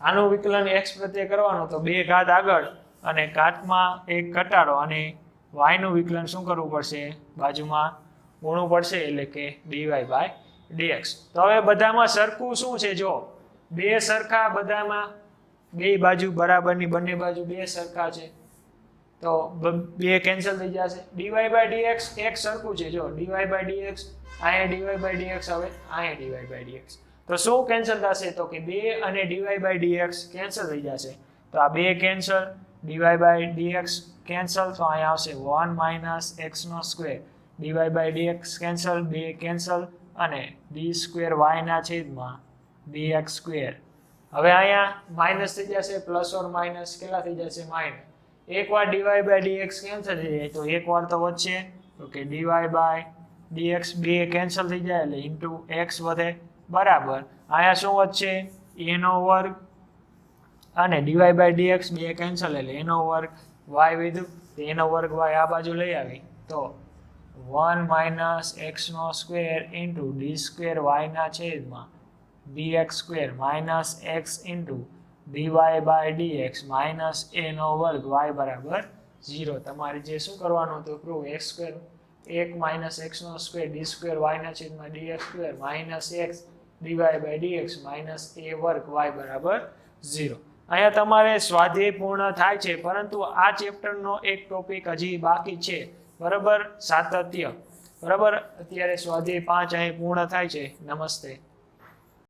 આનું વિકલન x પ્રત્યે કરવાનું, તો 2 ઘાત આગળ અને ઘાતમાં 1 ઘટાડો, અને y નું વિકલન શું કરવું પડશે? બાજુમાં ગુણવું પડશે, એટલે કે dy બાય dx. તો હવે બધામાં સરખું શું છે? જો બે સરખા, બધામાં બે બાજુ બરાબરની, બંને બાજુ બે સરખા છે, તો બે કેન્સલ થઈ જશે. dy બાય dx એક સરખું છે, જો dy બાય dx, અહીંયા dy બાય dx, હવે અહીંયા dy બાય dx. તો શું કેન્સલ થશે? તો કે 2 અને dy બાય dx કેન્સલ થઈ જશે. તો આ 2 cancel, dy by dx cancel, તો અહીંયા આવશે 1 માઇનસ x નો square. dy by dx cancel, 2 cancel, અને d સ્ક્વેર y ના છેદમાં dx સ્ક્વેર. હવે અહીંયા માઇનસ થઈ જશે, પ્લસ ઓર માઇનસ કેટલા થઈ જશે? માઇનસ. એકવાર dy બાય dx કેન્સલ થઈ જાય, તો એકવાર તો વધશે, તો કે dy બાય dx 2 કેન્સલ થઈ જાય, એટલે ઇન્ટુ x વધે. બરાબર, અહીંયા શું વધશે? a નો વર્ગ, અને dy બાય dx 2 કેન્સલ, એટલે a નો વર્ગ, y વધ્યું, તો a નો વર્ગ y આ બાજુ લઈ આવી, તો 1 માઇનસ x નો square into d square y ના છેદમાં dx square minus x into dy by dx minus a નો વર્ગ y બરાબર 0. તમારે જે શું કરવાનું હતું? Prove x square 1 minus x નો સ્ક્વેર d સ્ક્વેર y ના છેદમાં dx square minus x dy by dx minus a વર્ગ y બરાબર 0. અહીંયા તમારે સ્વાધ્યાય પૂર્ણ થાય છે, પરંતુ આ ચેપ્ટરનો એક ટોપિક હજી બાકી છે. બરાબર, સાતત્ય. બરાબર, અત્યારે સ્વાધ્યાય 5 અહીં પૂર્ણ થાય છે. નમસ્તે.